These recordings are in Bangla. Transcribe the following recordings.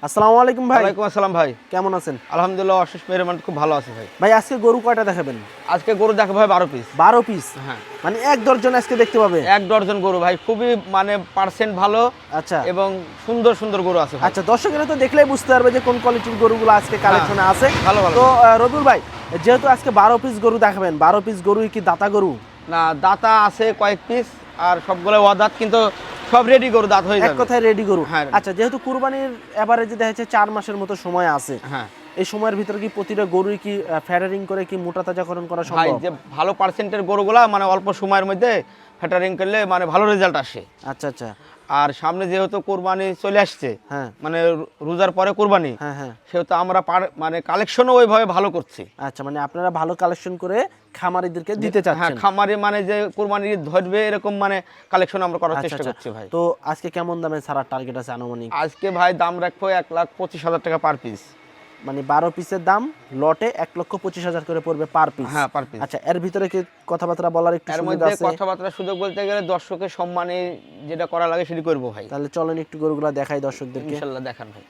আসসালামু আলাইকুম ভাই। ওয়ালাইকুম আসসালাম ভাই। কেমন আছেন? আলহামদুলিল্লাহ, অশেষ মেহরবান, খুব ভালো আছি ভাই। ভাই আজকে গরু কয়টা দেখাবেন? আজকে গরু দেখো ভাই 12 পিস। 12 পিস? হ্যাঁ, মানে এক দর্জন আজকে দেখতে পাবে? এক ডজন গরু ভাই, খুবই মানে পার্সেন্ট ভালো আচ্ছা এবং সুন্দর সুন্দর গরু আছে ভাই। আচ্ছা, দর্শকেরা তো দেখলেই বুঝতে পারবে যে কোন কোয়ালিটির গরুগুলো আজকে কালেকশনে আছে। ভালো ভালো। তো রবিউল ভাই, যেহেতু আজকে 12 পিস গরু দেখাবেন, 12 পিস গরুই কি দাতা গরু? না, দাতা আছে কয়েক পিস, আর সবগুলো অদাঁত, কিন্তু সব রেডি গরু, দাঁত হয়ে এক যাবে। কথায় রেডি গরু। হ্যাঁ। আচ্ছা, যেহেতু কুরবানির এভারেজে দেখা যাচ্ছে 4 মাসের মতো সময় আছে, হ্যাঁ এই সময়ের ভিতরে কি প্রতিটা গরুই কি ফ্যাটারিং করে কি মোটা তাজাকরণ করা ভাই, সম্ভব? যে ভালো পার্সেন্টের গরুগুলা মানে অল্প সময়ের মধ্যে ফ্যাটারিং করলে মানে ভালো রেজাল্ট আসে। আচ্ছা আচ্ছা। আর সামনে যেহেতু কোরবানি চলে আসছে, হ্যাঁ মানে রোজার পরে কোরবানি, হ্যাঁ হ্যাঁ। সেহেতু আমরা মানে কালেকশনও ওইভাবে ভালো করছি। আচ্ছা, মানে আপনারা ভালো কালেকশন করে খামারিদেরকে দিতে হ্যাঁ, চাচ্ছেন। খামারে মানে যে কোরবানি ধরবে এরকম মানে কালেকশন আমরা করার আচ্ছা চেষ্টা আচ্ছা। করছি ভাই। তো আজকে কেমন দামে ছাড়ার টার্গেট আছে আনুমানিক? আজকে ভাই দাম রাখবো 1,25,000 টাকা পার পিস। মানে 12 পিসের দাম লটে 1,25,000 করে পড়বে পার পিস। হ্যাঁ, পার পিস। আচ্ছা, এর ভিতরে কি কথাবার্তা বলার একটু এর সুযোগ মধ্যে আছে? কথাবার্তা সুযোগ বলতে গেলে দর্শকের সম্মানে যেটা করা লাগে সেটা করবো ভাই। তাহলে চলেন একটু গরুগুলা দেখাই দর্শকদেরকে। ইনশাল্লাহ দেখান ভাই।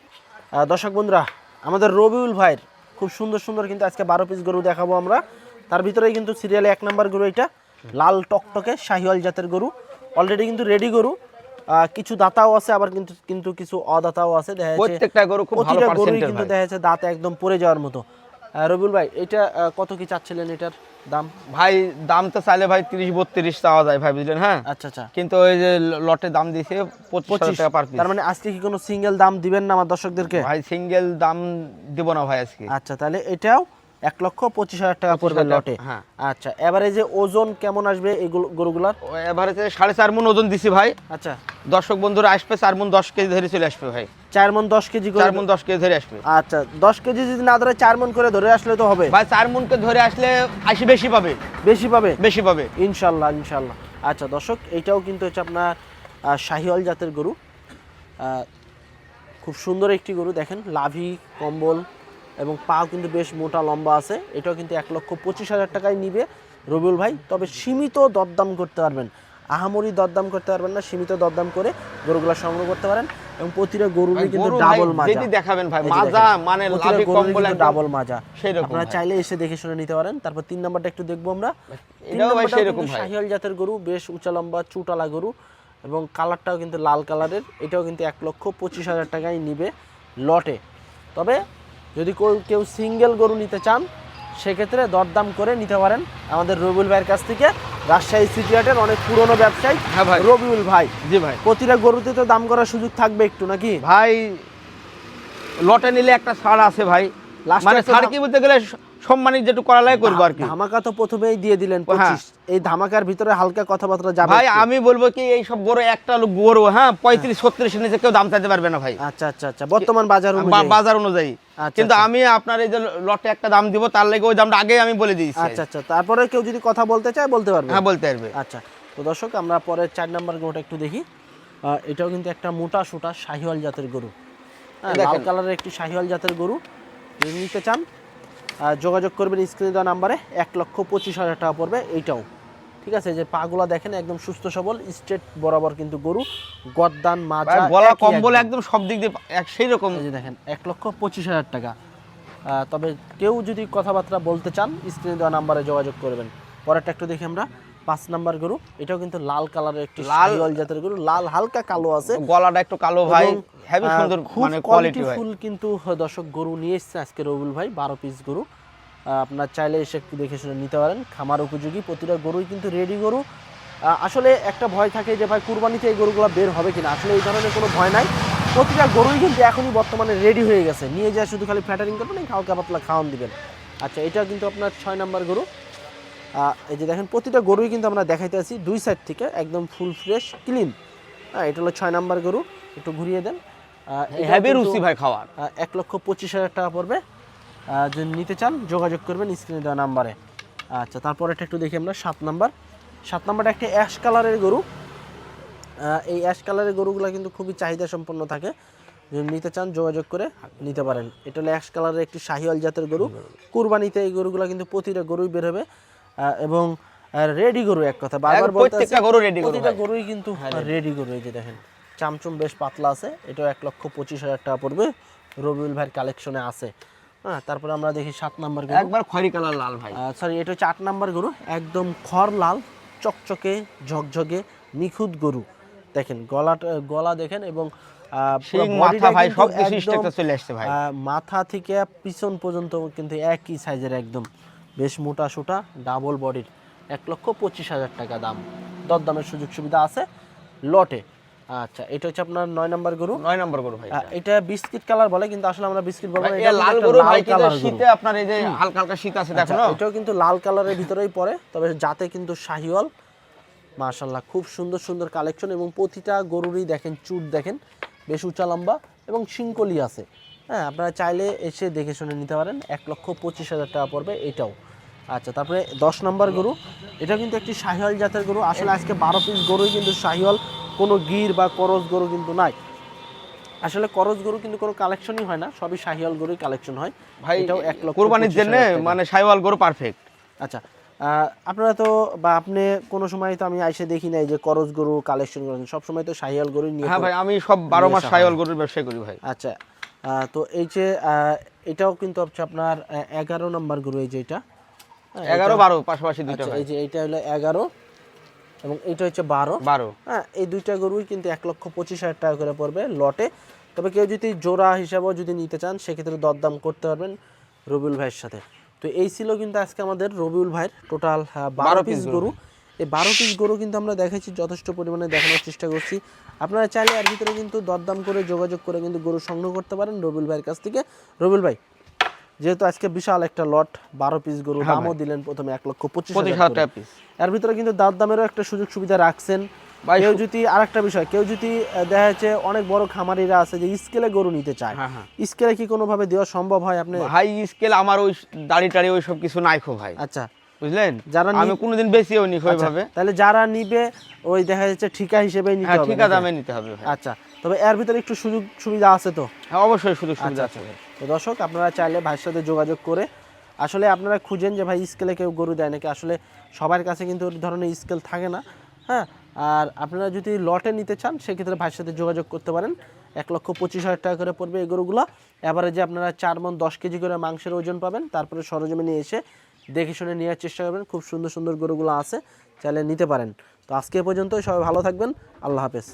দর্শক বন্ধুরা, আমাদের রবিউল ভাইয়ের খুব সুন্দর সুন্দর কিন্তু আজকে 12 পিস গরু দেখাবো আমরা। তার ভিতরেই কিন্তু সিরিয়ালে 1 নাম্বার গরু এটা, লাল টকটকে শাহিওয়াল জাতের গরু। অলরেডি কিন্তু রেডি গরু, কিছু দাতাও আছে, আবার কিন্তু কিছু অদাতাও আছে। দেখা যাচ্ছে প্রত্যেকটা গরু খুব ভালো প্রতিটা গরুই পার্সেন্টের কিন্তু ভাই। দেখা যাচ্ছে দাঁতে একদম পড়ে যাওয়ার মতো। রবিউল ভাই, এটা কত কি চাচ্ছিলেন এটার দাম? ভাই দাম তো চাইলে ভাই 30-32 চাওয়া যায় ভাই, বুঝলেন? হ্যাঁ, আচ্ছা আচ্ছা। কিন্তু ওই যে লটে দাম দিয়েছে 25,000 টাকা পার পিস। তার মানে আজকে কি কোনো সিঙ্গেল দাম দিবেন না আমার দর্শকদেরকে? ভাই সিঙ্গেল দাম দিব না ভাই আজকে। আচ্ছা, তাহলে এটাও 1,25,000 টাকা পড়বে 25,000 লটে। হ্যাঁ। আচ্ছা, এবারে যে ওজন কেমন আসবে এই গরুগুলার? এভারেজে 4.5 মণ ওজন দিছি ভাই। আচ্ছা, দর্শক বন্ধুরা আসবে 4 মণ 10 কেজি ধরে চলে আসবে ভাই। 4 মণ 10 কেজি করে? 4 মণ 10 কেজি ধরে আসবে। আচ্ছা, 10 কেজি যদি না ধরে 4 মণ করে ধরে আসলে তো হবে ভাই 4 মণকে ধরে আসলে বেশি পাবে, বেশি পাবে। বেশি পাবে ইনশাল্লাহ ইনশাল্লাহ। আচ্ছা দর্শক, এইটাও কিন্তু হচ্ছে আপনার শাহিওয়াল জাতের গরু। খুব সুন্দর একটি গরু, দেখেন লাভি কম্বল এবং পাও কিন্তু বেশ মোটা লম্বা আছে। এটাও কিন্তু 1,25,000 টাকায় নিবে রবিউল ভাই। তবে সীমিত দরদাম করতে পারবেন, আহামরি দরদাম করতে পারবেন না, সীমিত দরদাম করে গরুগুলো সংগ্রহ করতে পারেন। এবং প্রতিটা গরুরই কিন্তু গরু ভাই ডাবল মাজা। যেটি দেখাবেন ভাই, এই যে মাজা দেখেন, মানে প্রতিটা লাভি গরুরই কম্বল কিন্তু একদম ডাবল মাজা। সেইরকম আপনারা ভাই। চাইলে এসে দেখে শুনে নিতে পারেন। তারপর 3 নাম্বারটা একটু দেখবো আমরা। 3 এটাও ভাই নাম্বারটাও সেইরকম কিন্তু ভাই। শাহিওয়াল জাতের গরু, বেশ উঁচা লম্বা চুটালা গরু এবং কালারটাও কিন্তু লাল কালারের। এটাও কিন্তু 1,25,000 টাকায় নিবে লটে। তবে যদি কেউ সিঙ্গেল গরু নিতে চান সেক্ষেত্রে দরদাম করে নিতে পারেন আমাদের রবিউল ভাইয়ের কাছ থেকে। রাজশাহী সিটি হাটের অনেক পুরনো ব্যবসায়ী। হ্যাঁ ভাই। রবিউল ভাই, জি ভাই। প্রতিটা গরুতে তো দাম করার সুযোগ থাকবে একটু নাকি? ভাই লটে নিলে একটা ছাড় আছে ভাই, Last মানে একটা ছাড় কি বলতে গেলে সম্মানিত যেটু করা লাগে করবো আর কি। ধামাকা তো প্রথমেই দিয়ে দিলেন 25। এই ধামাকার ভিতরে হালকা কথাবার্তা যাবে ভাই একটু। আমি বলবো কি, এই সব গরু একটা গরু, হ্যাঁ 35-36 এর নিচে কেউ দাম চাইতে পারবে না ভাই, আচ্ছা আচ্ছা আচ্ছা, বর্তমান বাজার অনুযায়ী। বাজার অনুযায়ী। আচ্ছা, কিন্তু আচ্ছা। আমি আপনার এই যে লটে একটা দাম দিব, তার লাগে ওই দামটা আগে আমি বলে দিয়েছি। আচ্ছা আচ্ছা, তারপরে কেউ যদি কথা বলতে চায় বলতে পারবে? হ্যাঁ, বলতে পারবে। আচ্ছা, তো দর্শক আমরা পরে 4 নাম্বার গরুটা একটু দেখি। এটাও কিন্তু একটা মোটা সোটা শাহিওয়াল জাতের গরু। হ্যাঁ, লাল দেখেন। কালারের একটি শাহিওয়াল জাতের গরু। যদি নিতে চান যোগাযোগ করবেন স্ক্রিনে দেওয়া নাম্বারে। 1,25,000 টাকা পড়বে এইটাও। ঠিক আছে, যে পাগুলা দেখেন একদম সুস্থ সবল স্ট্রেট বরাবর কিন্তু গরু, গদ্দান মাজা গলা একই কম্বল একদম। একদম সব দিক দিয়ে সেই রকম। এই যে দেখেন 1,25,000 টাকা। তবে কেউ যদি কথাবার্তা বলতে চান স্ক্রিনে দেওয়া নাম্বারে যোগাযোগ করবেন। পরেরটা একটু দেখি আমরা। 5 নাম্বার গরু, এটাও কিন্তু লাল কালারের একটি শাহিওয়াল জাতের গরু, লাল হালকা কালো আছে, গলাটা একটু কালো ভাই, এবং, হেভি সুন্দর খুব মানে কোয়ালিটি ভাই। ফুল কিন্তু দর্শক গরু নিয়ে এসেছে আজকে রবিউল ভাই 12 পিস গরু। আপনার চাইলে এসে একটু দেখে শুনে নিতে পারেন, খামার উপযোগী। প্রতিটা গরুই কিন্তু রেডি গরু। আসলে একটা ভয় থাকে যে ভাই কুরবানিতে এই গরুগুলো বের হবে কিনা, আসলে এই ধরনের কোনো ভয় নাই। প্রতিটা গরুই কিন্তু এখনই বর্তমানে রেডি হয়ে গেছে, নিয়ে যায় শুধু খালি ফ্যাটারিং করবেন, হালকা পাতলা খাওয়ান দিবেন। আচ্ছা, এটা কিন্তু আপনার 6 নাম্বার গরু। এই যে দেখেন প্রতিটা গরুই কিন্তু আমরা দেখাইতে আছি দুই সাইড থেকে একদম ফুল ফ্রেশ ক্লিন। এটা হলো 6 নাম্বার গরু, একটু ঘুরিয়ে দেন। হেভি রুচি ভাই খাওয়ার। 1,25,000 টাকা পড়বে। যদি নিতে চান যোগাযোগ করবেন স্ক্রিনে দেওয়া নাম্বারে। আচ্ছা, তারপরে একটু দেখি আমরা 7 নাম্বার। 7 নাম্বারটা একটা অ্যাশ কালারের গরু। এই অ্যাশ কালারের গরুগুলো কিন্তু খুবই চাহিদা সম্পন্ন থাকে, যদি নিতে চান যোগাযোগ করে নিতে পারেন। এটা হলো অ্যাশ কালারের একটি শাহিওয়াল জাতের গরু। কুরবানিতে এই গরুগুলো কিন্তু প্রতিটা গরুই বের হবে এবং রেডি গরু। এক কথা বারবার বলতে প্রত্যেকটা গরু রেডি গরু প্রতিটা ভাই। গরুই কিন্তু রেডি গরু। এই যে দেখেন চামচুম বেশ পাতলা আছে, এটাও 1,25,000 টাকা পড়বে, রবিউল ভাইয়ের কালেকশনে আছে। হ্যাঁ, তারপরে আমরা দেখি 7 নাম্বার গরু। একবার খয়রি কালার লাল ভাই। সরি, এটা হচ্ছে 8 নাম্বার গরু, একদম খড় লাল, চকচকে ঝকঝকে নিখুঁত গরু। দেখেন গলা দেখেন, এবং পুরো শিং বডিটা মাথা ভাই কিন্তু সব কিছু একদম, স্ট্রাকচার চলে আসছে ভাই। মাথা থেকে পিছন পর্যন্ত কিন্তু একই সাইজের, একদম বেশ মোটা সোটা ডাবল বডির, 1,25,000 টাকা দাম। দরদামের সুযোগ সুবিধা আছে লটে। আচ্ছা, এটা হচ্ছে আপনার 9 নাম্বার গরু। 9 নম্বর গরু ভাই। এটা বিস্কিট কালার বলে, কিন্তু আসলে আমরা বিস্কিট বলবো না, ভাই, এটা লাল কিন্তু গরু একটা ভাই, লাল কিন্তু কালার গরু। শীতে আপনার এই যে হালকা হালকা শীত আছে দেখো আচ্ছা, না। এটাও কিন্তু লাল কালারের ভিতরেই পড়ে, তবে যাতে কিন্তু শাহিওয়াল, মাশাআল্লাহ খুব সুন্দর সুন্দর কালেকশন, এবং প্রতিটা গরুরই দেখেন চুট দেখেন বেশ উঁচা লম্বা, এবং শিংকলি আছে। হ্যাঁ, আপনারা চাইলে এসে দেখে শুনে নিতে পারেন, 1,25,000 টাকা পড়বে এটাও। আচ্ছা, তারপরে 10 নম্বর গরু, এটা কিন্তু একটি শাহিওয়াল জাতের গরু। আসলে আজকে 12 পিস গরুই কিন্তু শাহিওয়াল, কোনো গির বা করজ গরু কিন্তু নাই। আসলে করজ গরু কিন্তু কোনো কালেকশনই হয় না, সবই শাহিওয়াল গরুই কালেকশন হয় ভাই এটাও কুরবানির জন্য 1,25,000 টাকা। মানে শাইওয়াল গরু পারফেক্ট। আচ্ছা, আপনারা তো, বা আপনি কোনো সময় তো আমি আইসে দেখি নাই যে করজ গরু কালেকশন করেন, সব সময় তো শাহিওয়াল গরু নিয়ে। হ্যাঁ ভাই, আমি সব 12 মাস আসা শাইওয়াল হয়। গরুর ব্যবসা করি ভাই। আচ্ছা, তো এই যে এটাও কিন্তু হচ্ছে আপনার 11 নম্বর গরু, এই যে এটা 11 12 পাশাপাশি দুইটা আচ্ছা, ভাই। এই যে এটা হলো 11 এবং এটা হচ্ছে 12। 12। হ্যাঁ, এই দুইটা গরুই কিন্তু 1,25,000 টাকা করে পড়বে লটে। তবে কেউ যদি জোড়া হিসাবেও যদি নিতে চান, সেক্ষেত্রে দরদাম করতে পারবেন রবিউল ভাইয়ের সাথে। তো এই ছিল কিন্তু আজকে আমাদের রবিউল ভাইয়ের টোটাল 12 পিস গরু। এই 12 পিস গরু কিন্তু আমরা দেখাচ্ছি, যথেষ্ট পরিমাণে দেখানোর চেষ্টা করছি। আপনারা চাইলে এর ভিতরে কিন্তু দরদাম করে যোগাযোগ করে কিন্তু গরু সংগ্রহ করতে পারেন রবিউল ভাইয়ের কাছ থেকে। রবিউল ভাই, যেহেতু আজকে বিশাল একটা লট 12 পিস গরু, দামও দিলেন প্রথমে 1,25,000 টাকা পিস। এর ভিতরে কিন্তু দামেরও একটা সুযোগ সুবিধা রাখছেন। ভাই, কেউ যদি, আরেকটা বিষয়, কেউ যদি দেখা যাচ্ছে অনেক বড় খামারিরা আছে যে স্কেলে গরু নিতে চায়, স্কেলে কি কোনোভাবে দেওয়া সম্ভব হয় আপনি? ভাই স্কেল আমার ওই দাড়ি টাড়ি ওই সব কিছু নাই খো ভাই। আচ্ছা, বুঝলেন, যারা আমি কোনোদিন বেশিও নি ওইভাবে। তাহলে যারা নিবে ওই দেখা যাচ্ছে ঠিকা হিসেবেই নিতে হ্যাঁ, হবে, ঠিকা দামে নিতে হবে ভাই। আচ্ছা, তবে এর ভিতরে একটু সুযোগ সুবিধা আছে তো? হ্যাঁ, অবশ্যই সুযোগ সুবিধা আছে ভাই। তো দর্শক, আপনারা চাইলে ভাইয়ের সাথে যোগাযোগ করে, আসলে আপনারা খুঁজেন যে ভাই স্কেলে কেউ গরু দেয় নাকি, আসলে সবার কাছে কিন্তু ওই ধরনের স্কেল থাকে না। হ্যাঁ, আর আপনারা যদি লটে নিতে চান, সেক্ষেত্রে ভাইয়ের সাথে যোগাযোগ করতে পারেন। 1,25,000 টাকা করে পড়বে এই গরুগুলো। এভারেজে আপনারা 4 মণ 10 কেজি করে মাংসের ওজন পাবেন। তারপরে সরজমিনে এসে দেখে শুনে নেওয়ার চেষ্টা করবেন, খুব সুন্দর সুন্দর গরুগুলো আছে, চাইলে নিতে পারেন। তো আজকে এ পর্যন্ত, সবাই ভালো থাকবেন, আল্লাহ হাফেজ।